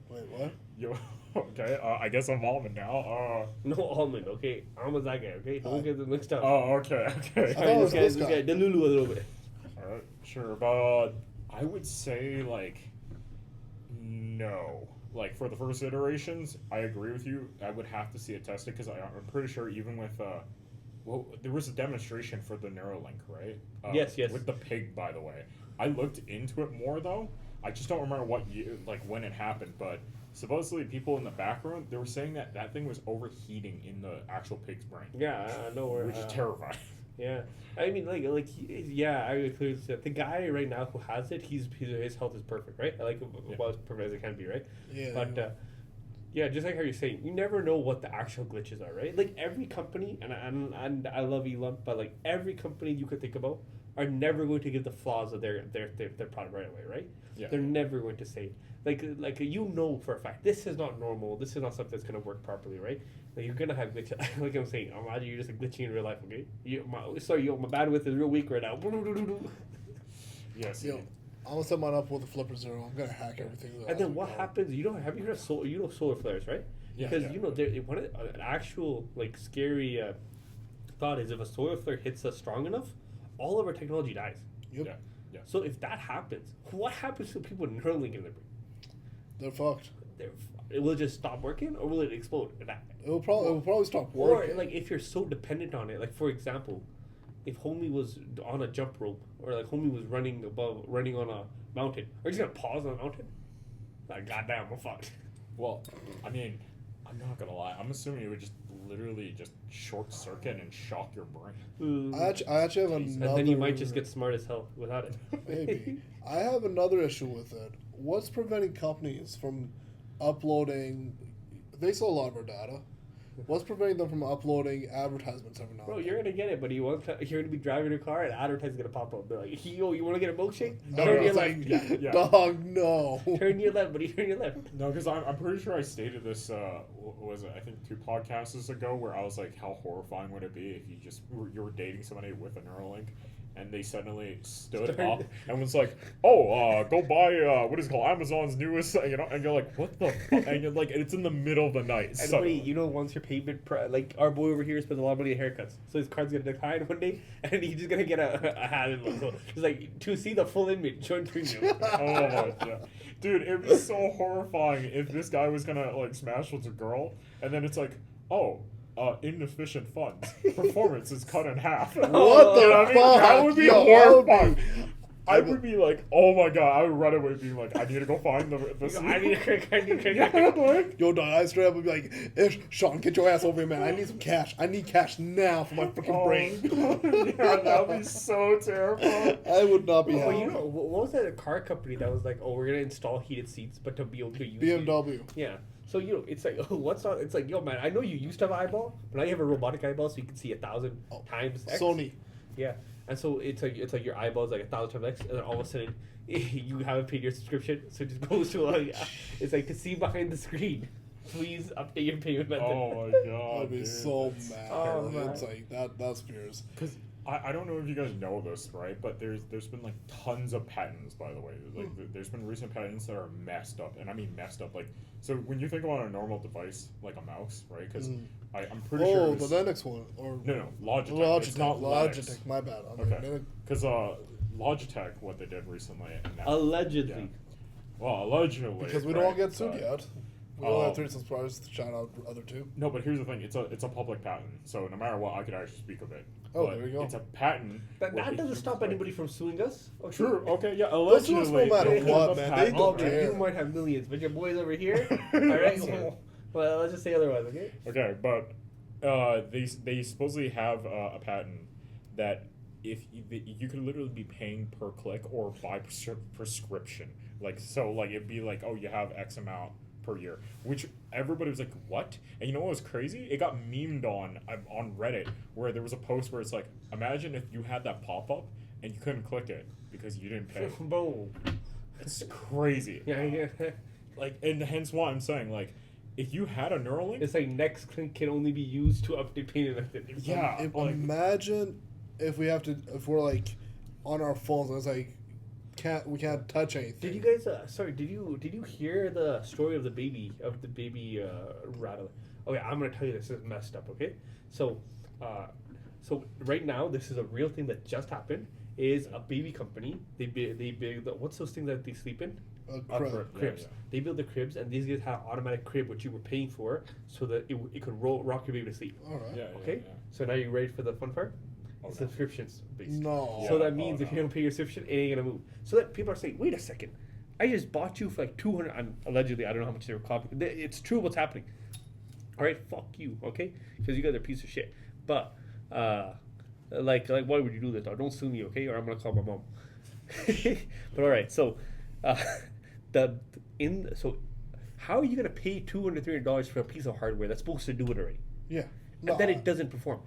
Wait, what? Yo, okay. I guess I'm Altman now. No Altman, okay. Alman's that guy, okay? Don't get the mixed up. Oh, okay. I thought it was this this guy, guy. Delulu a little bit. Alright, sure. But I would say, like, no. Like, for the first iterations, I agree with you. I would have to see it tested because I'm pretty sure even with, well, there was a demonstration for the Neuralink, right? Yes. With the pig, by the way. I looked into it more, though. I just don't remember what year, like, when it happened, but supposedly people in the background, they were saying that thing was overheating in the actual pig's brain. Yeah, I know where. Which is terrifying. Yeah, I mean, yeah, I would clearly say the guy right now who has it, his health is perfect, right? Well, as perfect as it can be, right? Yeah. But yeah, just like how you're saying, you never know what the actual glitches are, right? Like every company, and I love Elon, but like every company you could think about are never going to give the flaws of their product right away, right? Yeah. They're never going to say like you know for a fact this is not normal. This is not something that's gonna work properly, right? Like you're gonna have glitches. Like I'm saying, imagine you're just like glitching in real life, okay? My bandwidth is real weak right now. Yes. Yo, I'm gonna set mine up with a flipper zero. I'm gonna hack everything. And then what happens? Have you heard of solar flares, right? Yeah, Because yeah. An actual like scary thought is if a solar flare hits us strong enough, all of our technology dies. Yep. Yeah. So if that happens, what happens to people with Neuralink in their brain? They're fucked. It will just stop working, or will it explode? It will probably stop Or working. like if you're so dependent on it, like for example, if homie was on a jump rope, or like homie was running on a mountain, are you just gonna pause on a mountain? Like goddamn, we're fucked. Well, I mean, I'm not gonna lie. I'm assuming it would just literally just short circuit and shock your brain. I actually have Jesus. another. And then you might just get smart as hell without it. Maybe. I have another issue with it. What's preventing companies from uploading? They sell a lot of our data. What's preventing them from uploading advertisements every now and Bro, then? you're gonna get it, but you're gonna be driving your car and advertising's gonna pop up. They're like, yo, you wanna get a milkshake? No, Turn no, your it's left. like, yeah. Dog, no. Turn your left, buddy. Turn your left. No, because I'm pretty sure I stated this. What was it? I think 2 podcasts ago, where I was like, how horrifying would it be if you were dating somebody with a Neuralink, and they suddenly stood up and was like, "Oh, go buy what is it called Amazon's newest," and you're like, "What the?" fuck? And you're like, it's in the middle of the night. And buddy, once your payment, like our boy over here spends a lot of money on haircuts, so his card's gonna decline one day, and he's just gonna get a hat and logo. He's like, to see the full image, join premium. Oh my god, dude, it'd be so horrifying if this guy was gonna like smash with a girl, and then it's like, oh. Inefficient funds. Performance is cut in half. What the I mean? fuck? That would be Yo, horrifying. I would be like, oh my god, I would run away being like, I need to go find the I need a yeah, like, Yo, dog, I straight up would be like, Sean, get your ass over here, man. I need some cash. I need cash now for my freaking brain. yeah, that would be so terrifying. I would not be Oh, happy. what was that car company that was like, oh, we're gonna install heated seats, but to be able to use BMW. Yeah. So it's like, oh, what's on? It's like, yo, man, I know you used to have an eyeball, but now you have a robotic eyeball, so you can see 1,000 times X. Sony. Yeah. And so it's like your eyeball is like 1,000 times X, and then all of a sudden you haven't paid your subscription, so it just goes to like, it's like to see behind the screen. Please update your payment method. Oh my god, I'd be dude. so mad. Oh, man. It's like that's fierce. Because I don't know if you guys know this, right? But there's been like tons of patents, by the way. Like there's been recent patents that are messed up, and I mean messed up. Like, so when you think about a normal device like a mouse, right? Because I'm pretty sure. Oh, it was, the Linux one or no, Logitech. It's not Logitech. Linux. My bad. Okay. Because Logitech, what they did recently, and now, Allegedly. yeah. Well, allegedly. because we don't right, get sued yet. We only have oh. 3 subscribers. Shout out other 2. No, but here's the thing: it's a public patent, so no matter what, I could actually speak of it. Oh, But there you go. It's a patent. That where doesn't you- stop like- anybody from suing us. Oh, True. Okay. Yeah. Those suits Allegedly. no matter they have what, a man, they patent, don't Okay, care. you might have millions, but your boys over here. All right. Well, let's just say otherwise, okay? Okay, but they supposedly have a patent that if you could literally be paying per click or by prescription, like so, like it'd be like, oh, you have X amount per year, which everybody was like, what? And you know what was crazy? It got memed on Reddit, where there was a post where it's like, imagine if you had that pop up and you couldn't click it because you didn't pay. Boom. It's crazy. Yeah. Like, and hence why I'm saying, like, if you had a Neuralink, It's like next click can only be used to update payment method. yeah, like, Imagine if we're like on our phones and it's like we can't touch anything. Did you guys? Did you hear the story of the baby rattler? Okay, I'm gonna tell you this is messed up. Okay, so right now this is a real thing that just happened. Is a baby company. They build what's those things that they sleep in? Crib. Cribs. Yeah. They build the cribs, and these guys have automatic crib, which you were paying for, so that it could rock your baby to sleep. All right. yeah, Okay, yeah. so now you ready for the fun part? Okay. Subscriptions based. No. So Yeah. that means Oh, if you no. don't pay your subscription, it ain't gonna move. So that people are saying, wait a second, I just bought you for like 200. And allegedly, I don't know how much they were copying. It's true what's happening. All right, fuck you, okay? Because you guys are a piece of shit. But like why would you do this? Dog? Don't sue me, okay? Or I'm gonna call my mom. But all right, so so how are you gonna pay $200, $300 for a piece of hardware that's supposed to do it already? Yeah. And then it doesn't perform.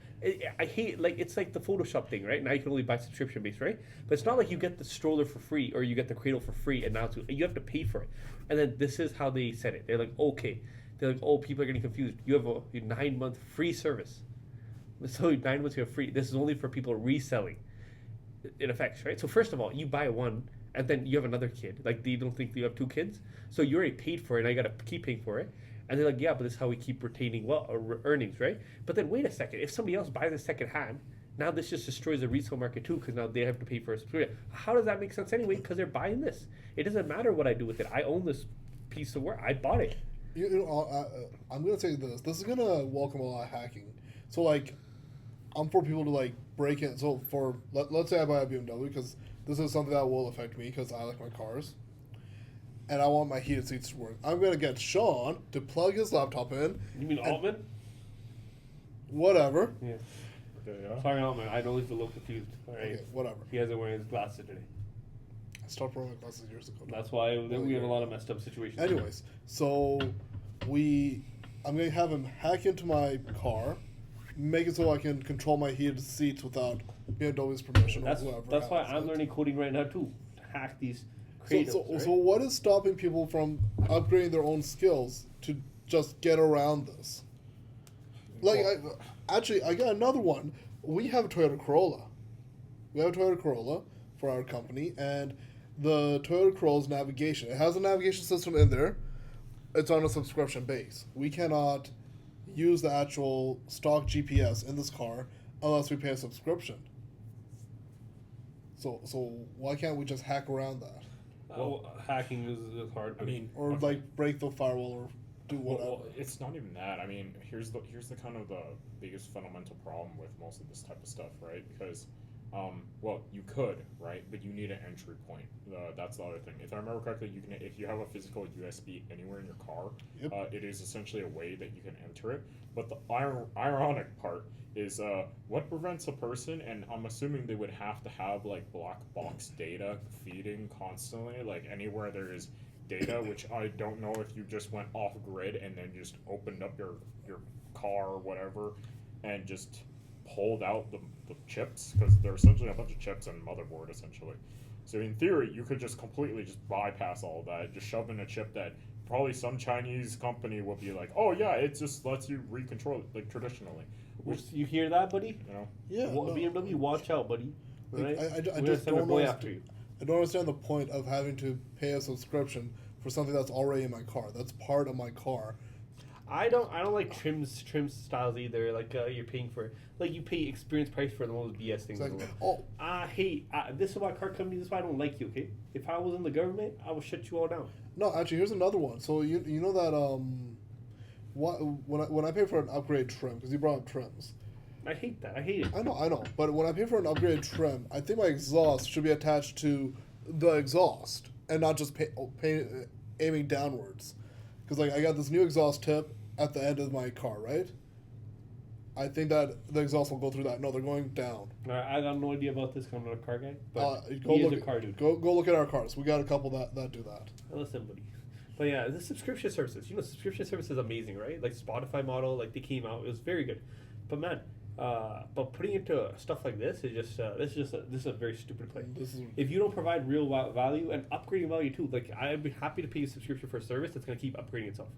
I hate, like, it's like the Photoshop thing, right? Now you can only buy subscription based, right? But it's not like you get the stroller for free or you get the cradle for free, and now you have to pay for it. And then this is how they said it. They're like, okay. They're like, oh, people are getting confused. You have a 9-month free service. So 9 months you have free. This is only for people reselling. It affects, right? So first of all, you buy one, and then you have another kid. Like, they don't think you have 2 kids. So you already paid for it, and I got to keep paying for it. And they're like, yeah, but this is how we keep retaining earnings, right? But then wait a second. If somebody else buys it second hand, now this just destroys the resale market too, because now they have to pay for a subscription. How does that make sense anyway? Because they're buying this. It doesn't matter what I do with it. I own this piece of work. I bought it. I'm gonna say this. This is gonna welcome a lot of hacking. So like, I'm for people to like break in. So let's say I buy a BMW because this is something that will affect me because I like my cars. and I want my heated seats to work. I'm gonna get Sean to plug his laptop in. You mean Altman? Whatever. Yeah. Okay, yeah. Sorry, Altman. I know he's a little confused. All right. Okay, whatever. He hasn't wearing his glasses today. I stopped wearing my glasses years ago. That's why we have a lot of messed up situations. Anyways, so I'm gonna have him hack into my car, make it so I can control my heated seats without BMW's permission That's or whoever. that's why has I'm it. learning coding right now too. To hack these creatives. So what is stopping people from upgrading their own skills to just get around this? Like, I got another one. We have a Toyota Corolla. We have a Toyota Corolla for our company, and the Toyota Corolla's navigation. It has a navigation system in there. It's on a subscription base. We cannot use the actual stock GPS in this car unless we pay a subscription. So why can't we just hack around that? Hacking is hard. I mean, Or okay. like break the firewall or do whatever. Well, it's not even that. I mean, here's the kind of the biggest fundamental problem with most of this type of stuff, right? Because, well, you could, right, but you need an entry point. That's the other thing. If I remember correctly, you can if you have a physical USB anywhere in your car, Yep. it is essentially a way that you can enter it. But the ironic part is what prevents a person, and I'm assuming they would have to have like black box data feeding constantly, like anywhere there is data, which I don't know if you just went off grid and then just opened up your car or whatever and just pulled out the chips, because they're essentially a bunch of chips and motherboard essentially. So in theory, you could just completely just bypass all of that, just shove in a chip that probably some Chinese company will be like, oh yeah, it just lets you recontrol it like traditionally. Which, You hear that, buddy? you know, Yeah. no. BMW, watch out, buddy. Like, Right? I We're gonna just send our don't boy understand. after you. I don't understand the point of having to pay a subscription for something that's already in my car. That's part of my car. I don't like trim styles either. Like you're paying for, like you pay experience price for the most BS things. It's like, in the oh, world. Hey, this is why car company. This is why I don't like you. Okay, if I was in the government, I would shut you all down. no, actually, here's another one. So you know that when I pay for an upgrade trim, because you brought up trims. I hate that. I hate it. I know, but when I pay for an upgrade trim, I think my exhaust should be attached to the exhaust and not just aiming downwards. Because like I got this new exhaust tip at the end of my car, right? I think that the exhaust will go through that. No, they're going down. I got no idea about this. 'Cause I'm not a car guy, but Go he is look. a car dude. Go look at our cars. We got a couple that do that. Listen, buddy. But yeah, the subscription services. You know, subscription service is amazing, right? Like Spotify model, like they came out. It was very good. But man, but putting into stuff like this is just this is a very stupid play. If you don't provide real value and upgrading value too, like I'd be happy to pay a subscription for a service that's going to keep upgrading itself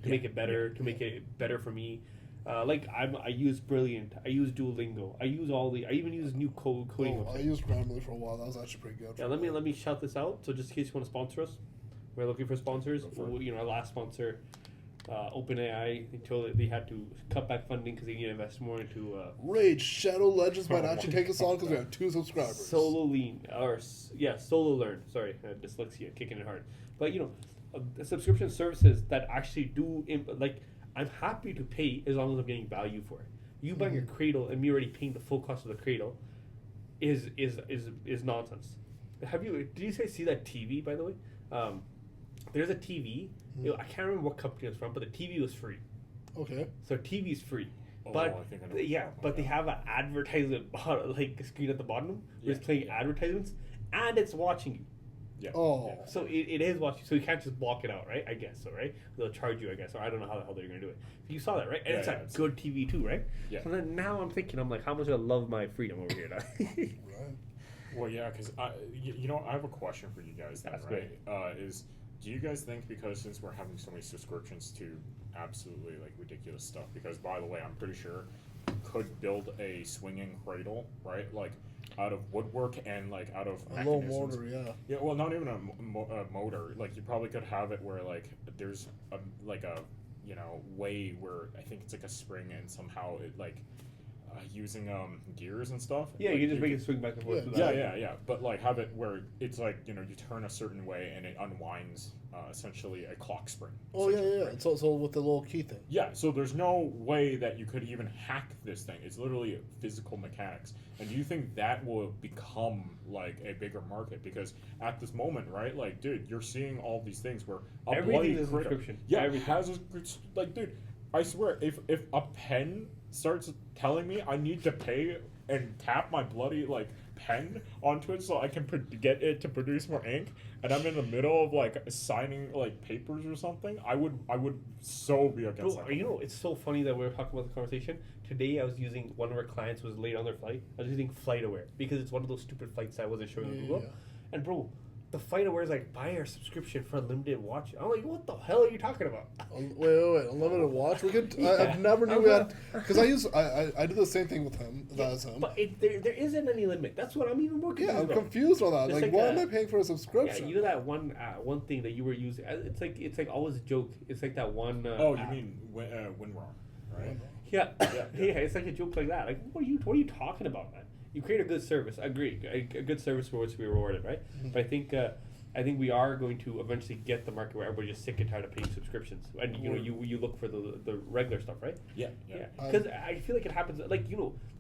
to make it better, to make it better for me. Like I use Brilliant, I use Duolingo, I even use new coding. I used Grammarly for a while. That was actually pretty good. Yeah, let me shout this out. So just in case you want to sponsor us, we're looking for sponsors. You know, our last sponsor, OpenAI, until they had to cut back funding because they need to invest more into Rage Shadow Legends might actually take us on because we have 2 subscribers. Solo Learn. Sorry, dyslexia kicking it hard. But you know, subscription services that actually do like. I'm happy to pay as long as I'm getting value for it. You buying your Cradle and me already paying the full cost of the Cradle is nonsense. Did you see that TV, by the way? There's a TV. I can't remember what company it's from, but the TV was free. Okay. So TV's free. Oh, But I think I know yeah, but they have an advertisement like screen at the bottom where it's playing advertisements and it's watching you. Yeah. Oh. Yeah. So it is watching, so you can't just block it out, right? I guess so, right? They'll charge you, I guess, or I don't know how the hell they're gonna do it. But you saw that, right? And Yeah, it's a good TV too, right? Yeah. So then now I'm thinking, I'm like, how much I love my freedom over here now. Right. Well, yeah, because you know, I have a question for you guys. Then, That's right? Do you guys think, because since we're having so many subscriptions to absolutely like ridiculous stuff, because by the way, I'm pretty sure you could build a swinging cradle, right? Like out of woodwork and like out of A low mechanisms. motor, yeah. Yeah, well, not even a motor. Like you probably could have it where like there's a way where I think it's like a spring and somehow it like using gears and stuff. Yeah, like, you just make it swing back and forth. Yeah, with Yeah, that. yeah. But like have it where it's like you turn a certain way and it unwinds essentially a clock spring. Oh yeah, essentially, yeah. right? So with the little key thing. Yeah, so there's no way that you could even hack this thing. It's literally physical mechanics. And do you think that will become like a bigger market? Because at this moment, right, like, dude, you're seeing all these things where a Everything bloody is a critter, subscription. yeah, Everything. has a like, dude, I swear, if a pen starts telling me I need to pay and tap my bloody like pen onto it so I can get it to produce more ink, and I'm in the middle of like signing like papers or something, I would so be against Bro, that. you know, it's so funny that we're talking about the conversation. Today I was using, one of our clients was late on their flight. I was using FlightAware because it's one of those stupid flights I wasn't showing on Google. Yeah. And bro, the FlightAware is like, buy our subscription for unlimited watch. I'm like, what the hell are you talking about? Wait, unlimited watch. We could. I've never knew that because I do the same thing with him. As him. But there isn't any limit. That's what I'm even more confused Yeah, I'm about. confused on that. It's Like, like why a- am I paying for a Yeah, subscription? you know that one thing that you were using. It's like always a joke. It's like that one. Oh, you app. mean WinRAR, right? Yeah, Yeah. It's like a joke like that. Like, what are you talking about, man? You create a good service. Agree, a good service for which to be rewarded, right? Mhm. But I think we are going to eventually get the market where everybody's just sick and tired of paying subscriptions, and you look for the regular stuff, right? Yeah, Because I feel like it happens like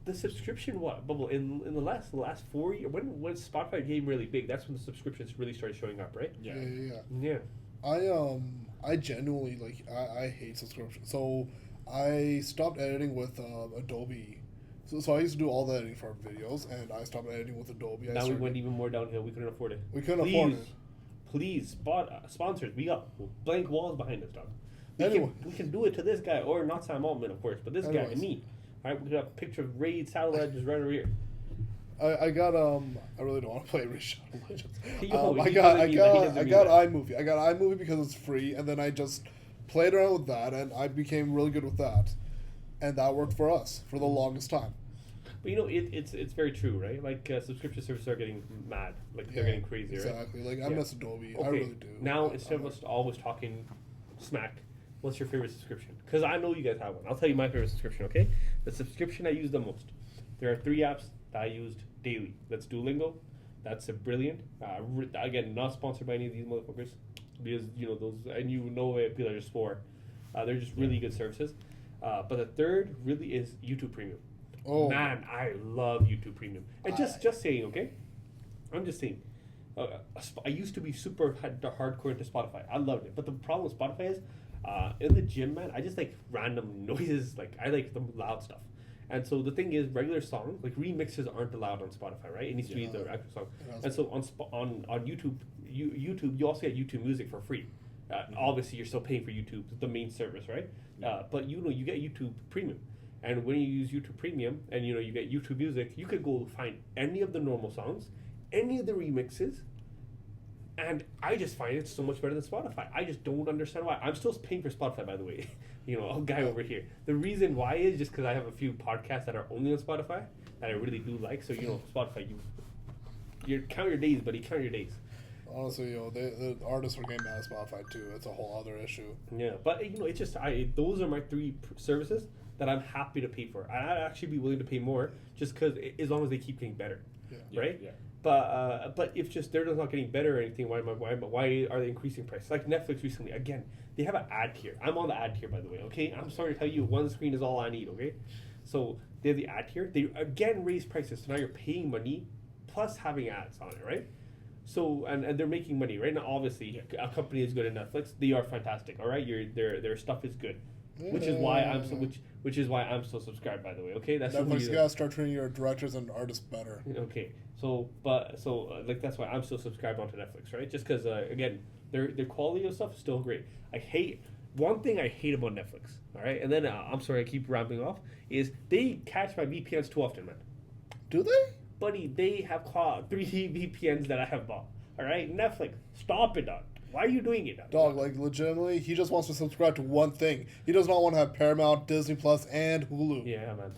the subscription bubble in the last 4 years when Spotify became really big. That's when the subscriptions really started showing up, right? yeah. Yeah. I genuinely like I hate subscriptions. So I stopped editing with Adobe. So I used to do all the editing for our videos, and I stopped editing with Adobe. Now we went even more downhill. We couldn't afford it. We couldn't afford it. Please, sponsors. We got blank walls behind us, dog. Anyway. We can do it to this guy, or not Sam Altman, of course, but this guy Anyways. and me. All right, we got a picture of Raid Satellite just right over here. I got I really don't want to play Raid Shadow Legends. Yo, I he got doesn't mean that. He doesn't mean that. iMovie. I got iMovie because it's free, and then I just played around with that, and I became really good with that, and that worked for us for the longest time. But it's very true, right? Like subscription services are getting mad, like they're getting crazy, right? Exactly. Like I miss Adobe. I Okay, really do. now I- instead of us always talking smack, what's your favorite subscription? Because I know you guys have one. I'll tell you my favorite subscription, okay? The subscription I use the most. There are 3 apps that I used daily. That's Duolingo. That's a brilliant. Again, not sponsored by any of these motherfuckers. Because, those, and people are just for. They're just really good services. But the third really is YouTube Premium. Oh Man, I love YouTube Premium. And just saying, okay? I'm just saying. I used to be super hardcore into Spotify. I loved it. But the problem with Spotify is, in the gym, man, I just like random noises. Like, I like the loud stuff. And so the thing is, regular songs, like remixes aren't allowed on Spotify, right? It needs to be the actual song. And so on YouTube, you also get YouTube Music for free. Obviously, you're still paying for YouTube, the main service, right? But you get YouTube Premium. And when you use YouTube Premium and you get YouTube Music, you could go find any of the normal songs, any of the remixes, and I just find it so much better than Spotify. I just don't understand why. I'm still paying for Spotify, by the way. A guy over here. The reason why is just because I have a few podcasts that are only on Spotify that I really do like. So Spotify, you count your days, buddy. Count your days. Honestly, the artists are getting mad at Spotify too. It's a whole other issue. Yeah, but it's just those are my 3 services that I'm happy to pay for. I'd actually be willing to pay more just because as long as they keep getting better, right? Yeah. But if just they're not getting better or anything, why are they increasing price? Like Netflix recently, again, they have an ad tier. I'm on the ad tier, by the way. Okay, I'm sorry to tell you, one screen is all I need. Okay, so they have the ad tier. They again raise prices, so now you're paying money plus having ads on it, right? So and they're making money right now. Obviously, a company as good as Netflix, they are fantastic. All right, their stuff is good, which is why I'm so subscribed. By the way, okay, that's Netflix, you gotta start treating your directors and artists better. Okay, like that's why I'm still subscribed onto Netflix, right? Just because again, their quality of stuff is still great. One thing I hate about Netflix, all right, and then I'm sorry I keep ramping off, is they catch my VPNs too often, man. Do they? Buddy, they have caught 3 VPNs that I have bought. All right, Netflix, stop it, dog. Why are you doing it, dog? Dog, like legitimately, he just wants to subscribe to one thing. He does not want to have Paramount, Disney Plus, and Hulu. Yeah, man.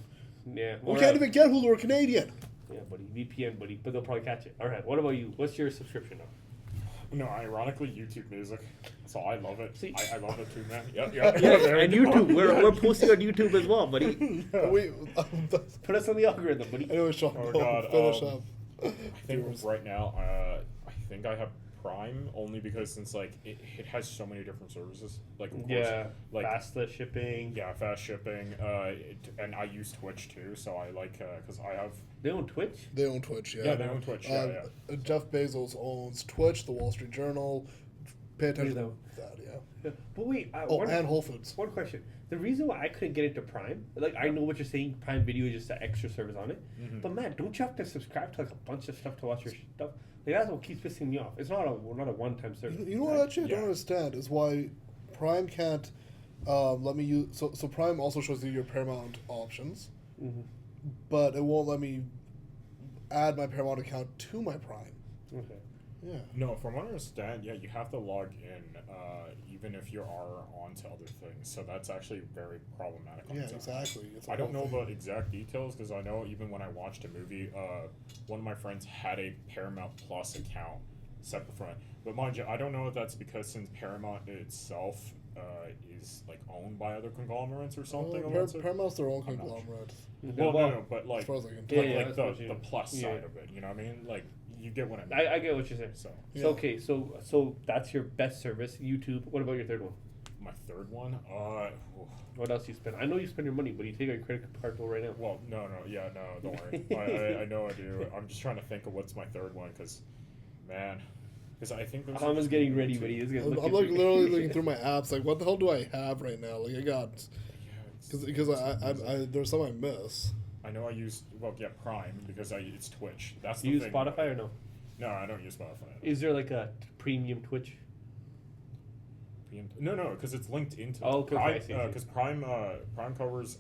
Yeah. We can't even get Hulu. We're Canadian. Yeah, buddy. VPN, buddy. But they'll probably catch it. All right. What about you? What's your subscription now? No, ironically, YouTube Music. So I love it. See- I love it too, man. Yeah, Yeah, there and you go. YouTube. We're posting on YouTube as well, buddy. We, Put us on the algorithm, buddy. anyway, Sean, Oh, go God, finish up. I think right now, I think I have Prime only because since like it has so many different services. Like of course, Yeah, like fast shipping. yeah, fast shipping. And I use Twitch too, so I like because I have They own Twitch. They own Twitch, yeah. yeah they own Twitch. Yeah, yeah. Jeff Bezos owns Twitch, the Wall Street Journal. Pay attention Really? to that, yeah. Yeah. But wait, And Whole Foods. one question. The reason why I couldn't get into Prime, like I know what you're saying, Prime Video is just an extra service on it. Mhm. But man, don't you have to subscribe to like a bunch of stuff to watch your stuff? Like that's what keeps pissing me off. It's not a one-time service. You know what actually I Yeah. don't understand is why Prime can't let me use... So Prime also shows you your Paramount options, Mm-hmm. but it won't let me add my Paramount account to my Prime. Okay. Yeah. No, from what I understand, yeah, you have to log in even if you are onto other things. So that's actually very problematic. on Yeah, its own. exactly. It's a I don't whole know thing. the exact details because I know even when I watched a movie, one of my friends had a Paramount Plus account separate from it. But mind you, I don't know if that's because since Paramount itself is like owned by other conglomerates or something. Well, of that sort. Paramount's their own I'm not sure. conglomerate. Well, no, but like, As far as I can like, tell. Yeah, like that's the, what you- the plus yeah. side of it, you know what I mean? Like, you get what I mean. I get what you're saying. So, Yeah. So okay, so that's your best service, YouTube. What about your third one? my third one, What else you spend? I know you spend your money, but you take a credit card bill right now. well, no, don't worry. I know I do. I'm just trying to think of what's my third one because, man, because I think there's. I was getting ready, but he is gonna I'm look. like literally looking through my apps, like, what the hell do I have right now? Like, I got... Yeah, Because I there's some I miss. I know I use Prime because it's Twitch. That's Do the you use thing. Spotify or no? No, I don't use Spotify. Is there like a premium Twitch? No, because it's linked into Oh, okay, Prime. I see, I see. Because Prime covers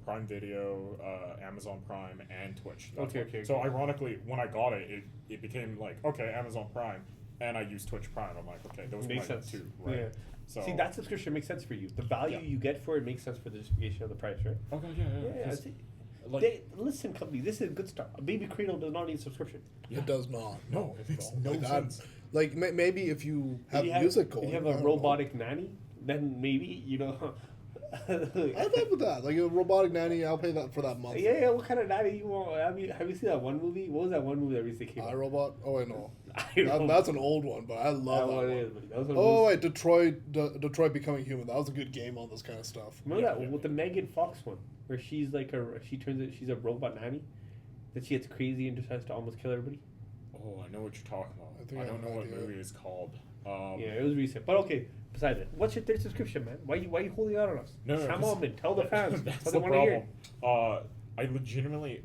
Prime Video, Amazon Prime, and Twitch. That's Okay, what- okay, So okay. ironically, when I got it, it became like okay, Amazon Prime, and I use Twitch Prime. I'm like okay, those Makes are my sense. two, right? Yeah. So See, that subscription makes sense for you. The value Yeah. you get for it makes sense for the justification of the price, right? okay, Yeah, 'cause, see, like, listen, company, this is good stuff. A baby cradle does not need a subscription. yeah. It does not. No, it makes no Like that. sense. Like maybe if you have music going. if you have I a don't know. robotic nanny, then maybe I'd live with that. Like a robotic nanny, I'll pay that for that month. Yeah, what kind of nanny you want? Have you seen that one movie? What was that one movie that recently came out? iRobot. Oh, I know. iRobot. That's an old one, but I That love that one one. is, buddy. That was one Oh was- wait, Detroit Becoming Human. That was a good game on this kind of stuff. Remember that Yeah. with the Megan Fox one, where she's like she's a robot nanny, that she gets crazy and decides to almost kill everybody. Oh, I know what you're talking about. I think I I don't have know no what idea. movie it's called. Yeah, it was recent, but okay. Besides it, what's your third subscription, man? Why you holding out on us? No, Come 'cause on, man. Tell the fans. That's Tell the them want to hear. problem. I legitimately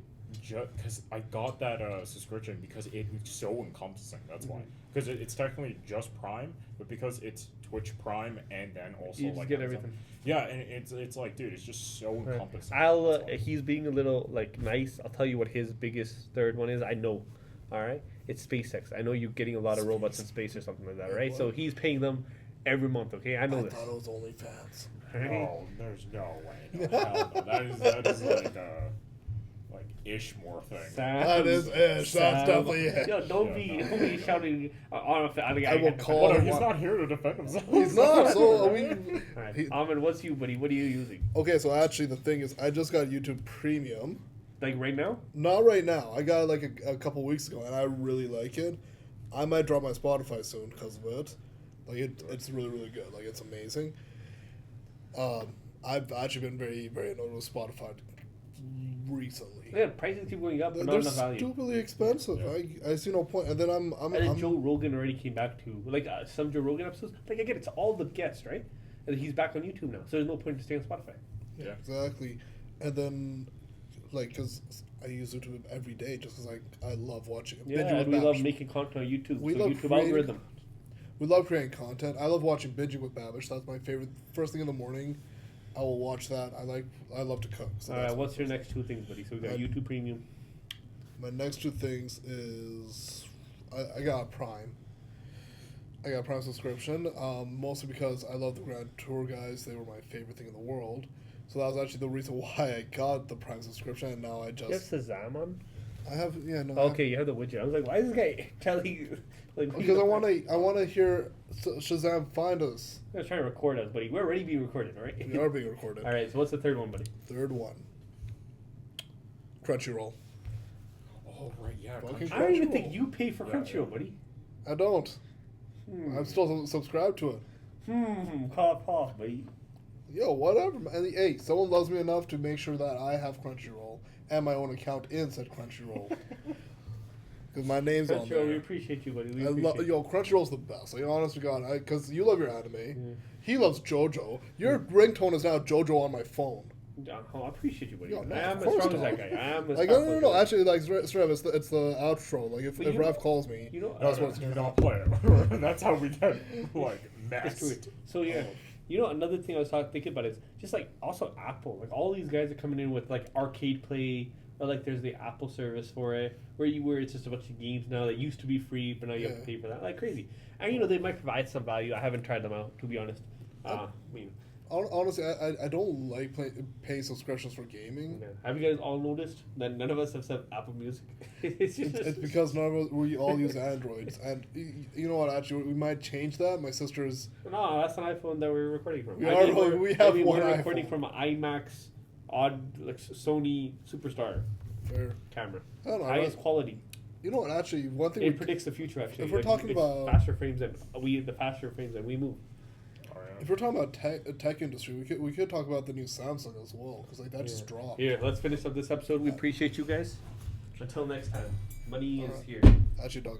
because I got that subscription because it's so encompassing. That's why. Mm-hmm. Because it's technically just Prime, but because it's Twitch Prime and then also You just like get Amazon. everything. Yeah, and it's like, dude, it's just so encompassing. I'll. That's why. He's being a little like nice. I'll tell you what his biggest third one is. I know. All right, it's SpaceX. I know you're getting a lot of robots in space or something like that, right? So he's paying them every month. Okay, I know I this. thought it was OnlyFans. Oh, there's no way. No, hell no. That is like Ishmore thing. That is ish. That's definitely it. Yo, don't Yeah, be shouting on the guy. I will call Well, him. he's not here to defend himself. He's not. So All right, Ahmed, what's you, buddy? What are you using? Okay, so actually the thing is, I just got YouTube Premium. Like right now? Not right now. I got it like a couple weeks ago, and I really like it. I might drop my Spotify soon because of it. Like it's really really good. Like it's amazing. I've actually been very very annoyed with Spotify recently. Yeah, prices keep going up, but not They're enough value. stupidly expensive. Yeah. I see no point. And then I'm And then Joe Rogan already came back to like some Joe Rogan episodes. Like I get it, it's all the guests, right? And he's back on YouTube now, so there's no point to stay on Spotify. Yeah. exactly. And then like because I use YouTube every day just because I love watching it. Yeah, Binging with and we love Babish. making content on YouTube. We so love YouTube creating- algorithm. We love creating content. I love watching Binging with Babish. That's my favorite. First thing in the morning, I will watch that. I love to cook. So All that's right, my what's your first next two things, buddy? So we got Uh, YouTube Premium. My next two things is I got Prime. I got a Prime subscription, mostly because I love the Grand Tour guys. They were my favorite thing in the world. So that was actually the reason why I got the Prime subscription. And now I You have just Shazam on? I have, yeah, no. Okay, you have the widget. I was like, why is this guy telling you? Like, Because I want to hear Shazam find us. I was trying to record us, buddy. We're already being recorded, right? We are being recorded. All right. So what's the third one, buddy? Third one. Crunchyroll. Oh right, yeah. Fucking I don't even Crunchyroll. think you pay for Yeah, Crunchyroll, yeah. buddy. I don't. Hmm. I'm still subscribed to it. Cough, buddy. Yo, whatever. Man. And, hey, someone loves me enough to make sure that I have Crunchyroll and my own account in said Crunchyroll. Because my name's on Crunchyroll, we there. appreciate you, buddy. We I appreciate you. yo, Crunchyroll's the best. Like, honest to God, because you love your anime. Yeah. He loves JoJo. Your ringtone is now JoJo on my phone. Oh, I appreciate you, buddy. Yo, no, I am of as course strong as not. that guy. I am as Like, powerful no. as that guy. Actually, like, straight up, it's the outro. Like, if Well, you Rev know- calls me, you know- that's what's Do going to not happen. play it. That's how we get like It's true. messed. So yeah, you know another thing I was thinking about is just like also Apple. Like all these guys are coming in with like arcade play, or like there's the Apple service for it, where it's just a bunch of games now that used to be free, but now you have to Yeah. pay for that. Like crazy. And you know they might provide some value. I haven't tried them out, to be honest. I mean, Honestly, I don't like paying subscriptions for gaming. yeah. Have you guys all noticed that none of us have said Apple Music? It's just It's because none of us, we all use Androids, and you know what? Actually, we might change that. My sister's. no, that's an iPhone that we're recording from. We have one we're recording iPhone. from an IMAX, like Sony Superstar Fair. camera, I don't know. highest quality. You know what? Actually, one thing It predicts the future. Actually, if we're talking it's about- faster frames and the faster frames and we move. Oh, yeah. if we're talking about tech industry, we could talk about the new Samsung as well, because like that just dropped. Here, let's finish up this episode. We appreciate you guys. Until next time, money is Alright. here. Actually, dog,